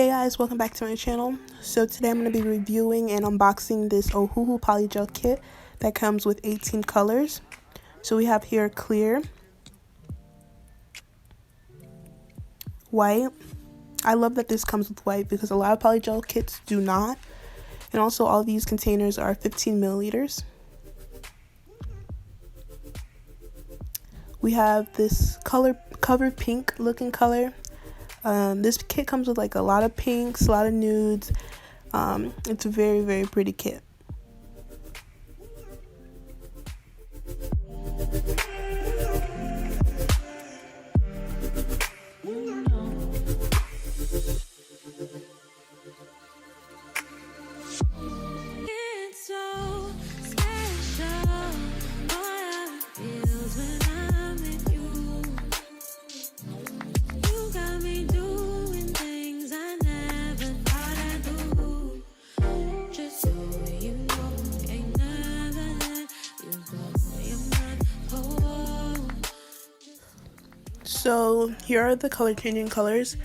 Hey guys, welcome back to my channel. So today I'm going to be reviewing and unboxing this Ohuhu Polygel kit that comes with 18 colors. So we have here clear, white. I love that this comes with white because a lot of polygel kits do not. And also all these containers are 15 milliliters. We have this cover pink looking color. This kit comes with like a lot of pinks, a lot of nudes. It's a very pretty kit. So here are the color changing colors.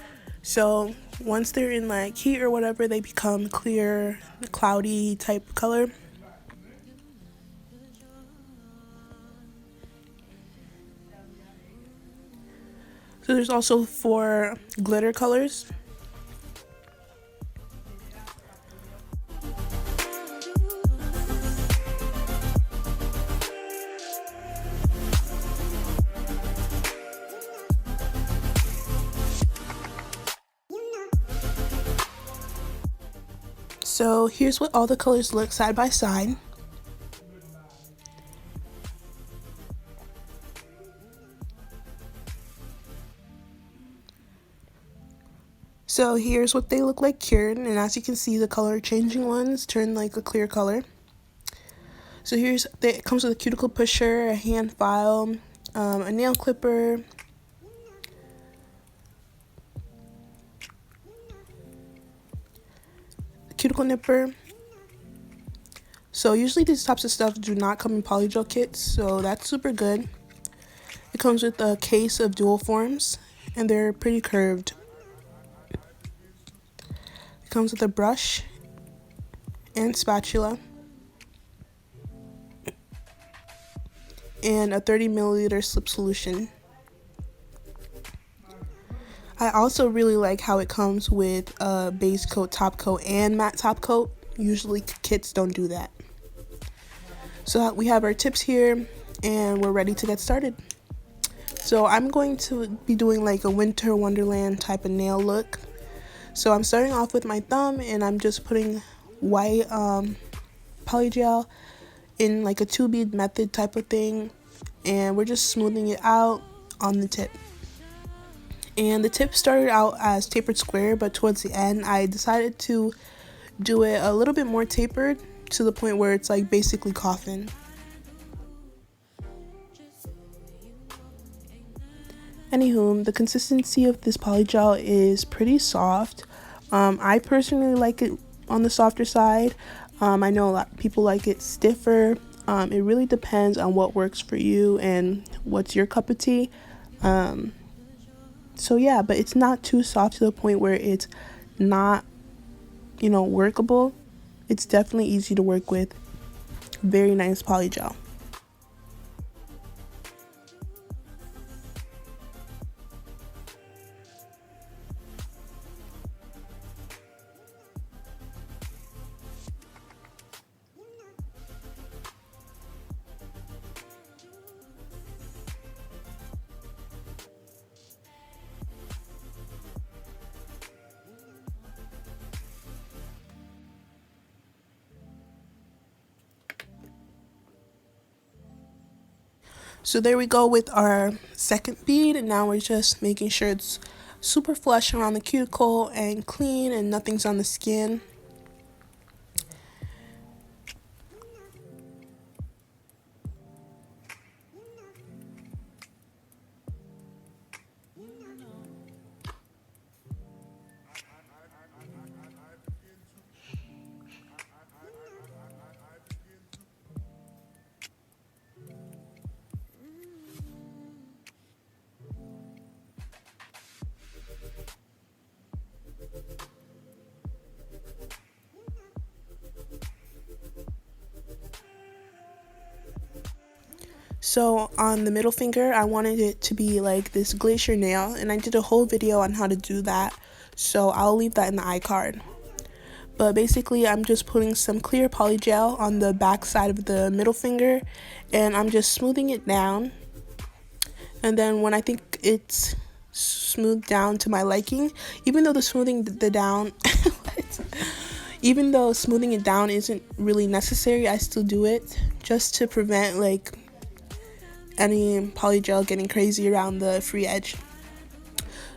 So once they're in like heat or whatever, they become clear, cloudy type color. So there's also 4 glitter colors. So here's what all the colors look side by side. So here's what they look like cured, and as you can see, the color changing ones turn like a clear color. So it comes with a cuticle pusher, a hand file, a nail clipper, cuticle nipper. So usually these types of stuff do not come in polygel kits, so that's super good. It comes with a case of dual forms, and they're pretty curved. It comes with a brush and spatula and a 30 milliliter slip solution. I also really like how it comes with a base coat, top coat, and matte top coat. Usually kits don't do that. So we have our tips here, and we're ready to get started. So I'm going to be doing like a winter wonderland type of nail look. So I'm starting off with my thumb, and I'm just putting white polygel in like a 2-bead method type of thing, and we're just smoothing it out on the tip. And the tip started out as tapered square, but towards the end I decided to do it a little bit more tapered to the point where it's like basically coffin. Anywho, the consistency of this polygel is pretty soft. I personally like it on the softer side. I know a lot of people like it stiffer. It really depends on what works for you and what's your cup of tea. So yeah, but it's not too soft to the point where it's not, workable. It's definitely easy to work with. Very nice polygel. So there we go with our second bead, and now we're just making sure it's super flush around the cuticle and clean and nothing's on the skin. So on the middle finger, I wanted it to be like this glacier nail, and I did a whole video on how to do that, so I'll leave that in the iCard. But basically, I'm just putting some clear polygel on the back side of the middle finger, and I'm just smoothing it down. And then when I think it's smoothed down to my liking, even though smoothing it down isn't really necessary, I still do it just to prevent like any polygel getting crazy around the free edge.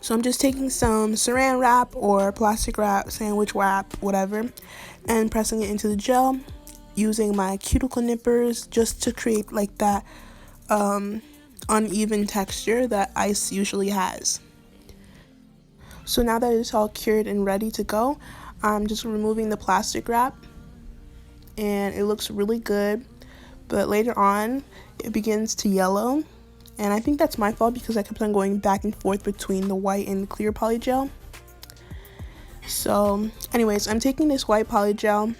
So I'm just taking some saran wrap or plastic wrap, sandwich wrap, whatever, and pressing it into the gel using my cuticle nippers just to create like that uneven texture that ice usually has. So now that it's all cured and ready to go, I'm just removing the plastic wrap, and it looks really good, but later on it begins to yellow, and I think that's my fault because I kept on going back and forth between the white and clear polygel. So anyways, I'm taking this white polygel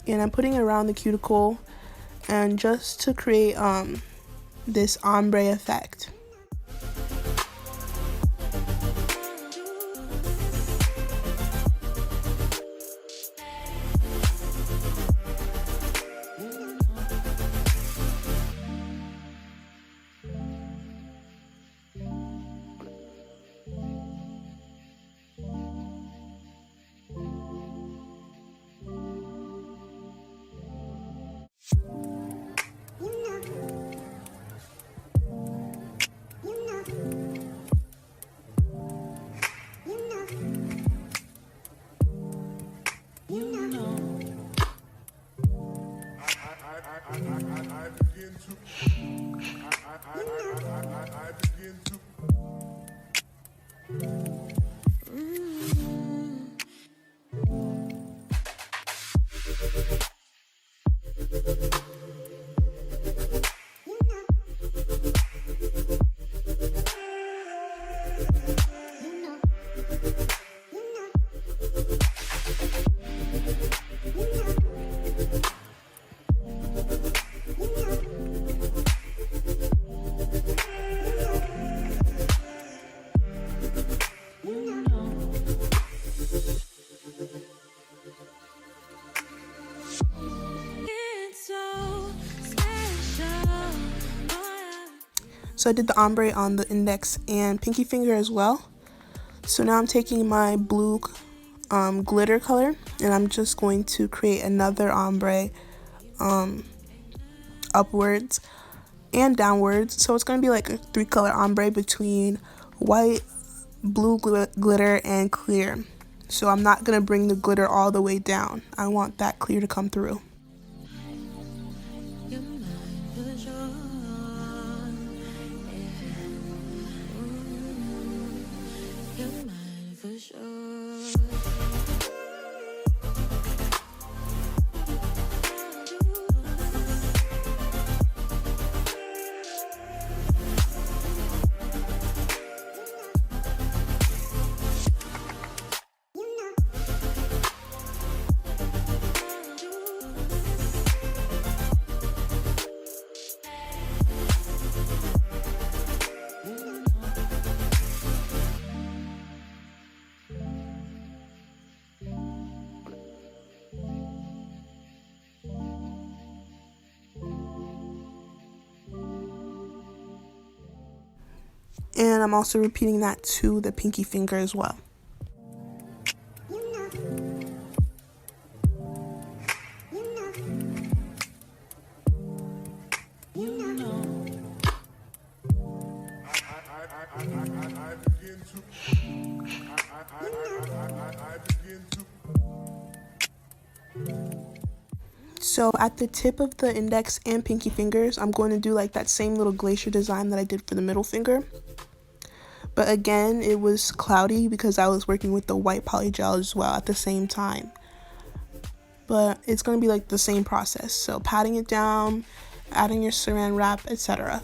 and I'm putting it around the cuticle, and just to create this ombre effect. So I did the ombre on the index and pinky finger as well. So now I'm taking my blue glitter color, and I'm just going to create another ombre upwards and downwards. So it's going to be like a 3-color ombre between white, blue glitter, and clear. So I'm not going to bring the glitter all the way down. I want that clear to come through. And I'm also repeating that to the pinky finger as well. So at the tip of the index and pinky fingers, I'm going to do like that same little glacier design that I did for the middle finger. But again, it was cloudy because I was working with the white polygel as well at the same time. But it's going to be like the same process. So patting it down, adding your saran wrap, etc.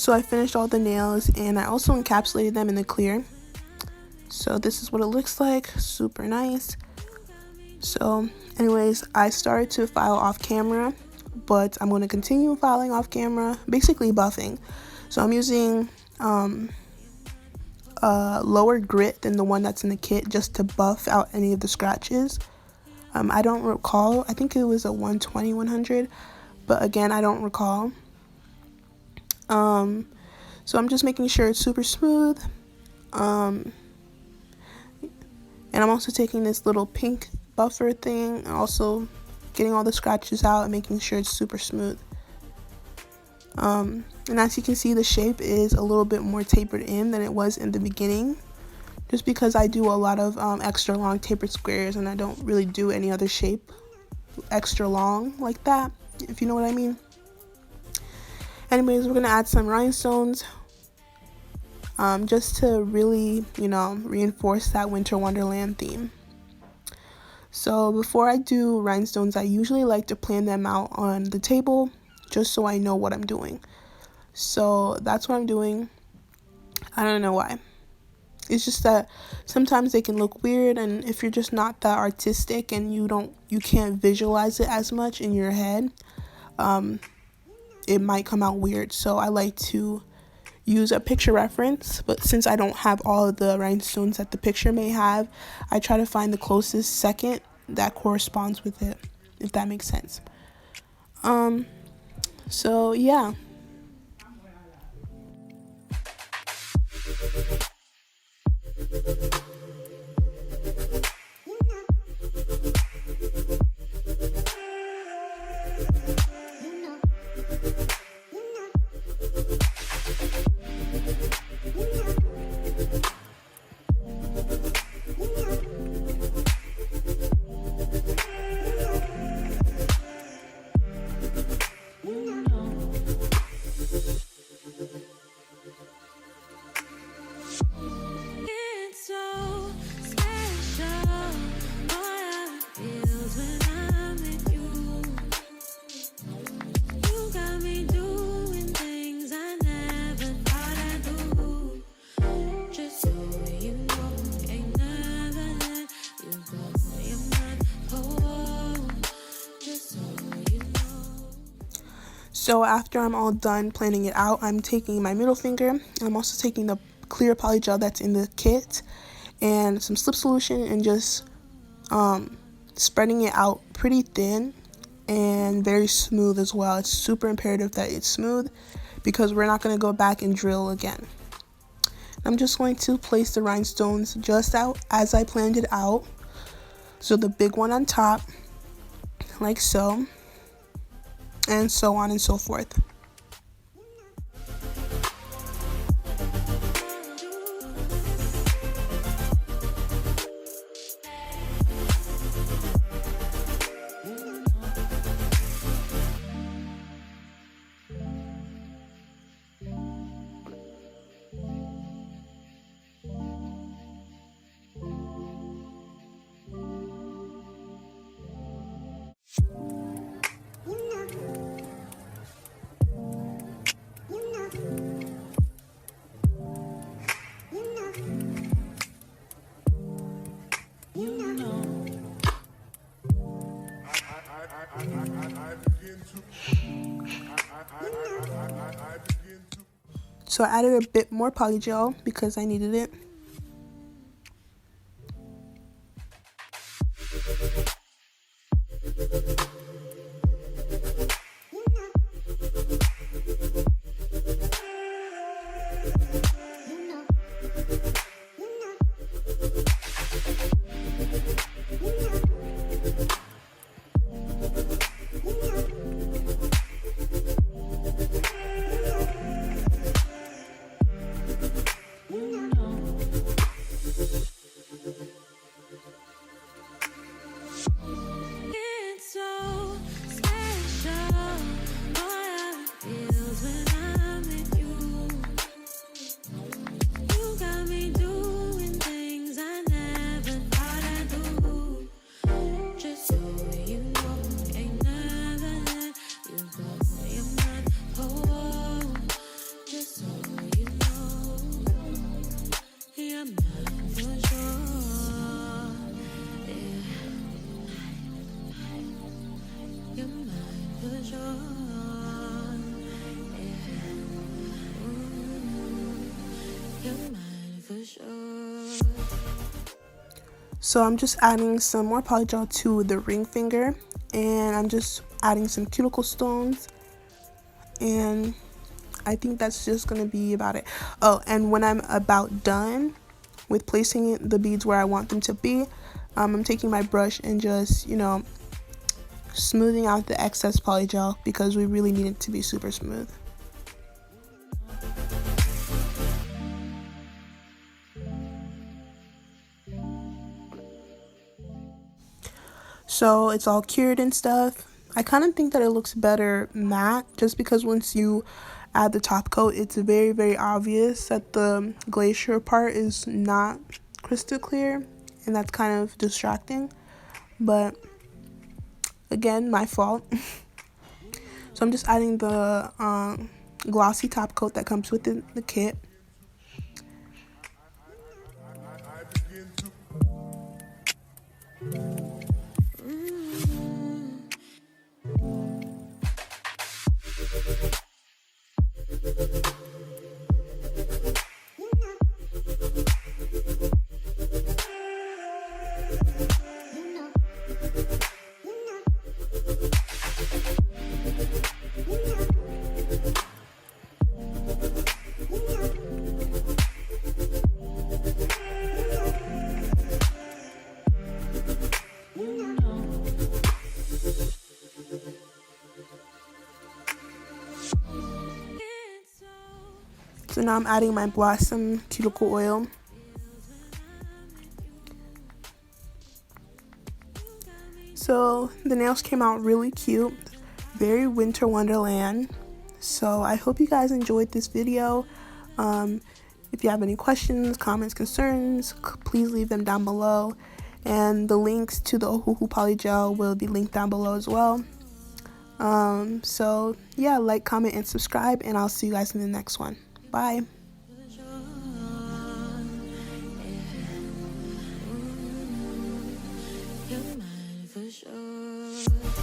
So I finished all the nails and I also encapsulated them in the clear. So this is what it looks like, super nice. So anyways, I started to file off camera, but I'm going to continue filing off camera, basically buffing. So I'm using lower grit than the one that's in the kit just to buff out any of the scratches. I don't recall, I think it was a 120, 100, but again, I don't recall. So I'm just making sure it's super smooth. And I'm also taking this little pink buffer thing and also getting all the scratches out and making sure it's super smooth. And as you can see, the shape is a little bit more tapered in than it was in the beginning, just because I do a lot of extra long tapered squares and I don't really do any other shape extra long like that, if you know what I mean. Anyways, we're gonna add some rhinestones just to really, reinforce that Winter Wonderland theme. So before I do rhinestones, I usually like to plan them out on the table just so I know what I'm doing. So that's what I'm doing. I don't know why. It's just that sometimes they can look weird, and if you're just not that artistic and you can't visualize it as much in your head, it might come out weird. So I like to use a picture reference, but since I don't have all of the rhinestones that the picture may have, I try to find the closest second that corresponds with it, if that makes sense. So yeah. So after I'm all done planning it out, I'm taking my middle finger, and I'm also taking the clear polygel that's in the kit and some slip solution and just spreading it out pretty thin and very smooth as well. It's super imperative that it's smooth because we're not going to go back and drill again. I'm just going to place the rhinestones just out as I planned it out. So the big one on top, like so, and so on and so forth. So I added a bit more polygel because I needed it. So I'm just adding some more polygel to the ring finger, and I'm just adding some cuticle stones, and I think that's just gonna be about it. Oh, and when I'm about done with placing the beads where I want them to be, I'm taking my brush and just, you know, smoothing out the excess polygel because we really need it to be super smooth. So it's all cured and stuff. I kind of think that it looks better matte just because once you add the top coat, it's very, very obvious that the glacier part is not crystal clear, and that's kind of distracting. But again, my fault. So I'm just adding the glossy top coat that comes with the kit. So now I'm adding my Blossom cuticle oil. So the nails came out really cute, very winter wonderland. So I hope you guys enjoyed this video. If you have any questions, comments, concerns, please leave them down below. And the links to the Ohuhu Polygel will be linked down below as well. So yeah, like, comment, and subscribe, and I'll see you guys in the next one. Bye. You're mine for sure.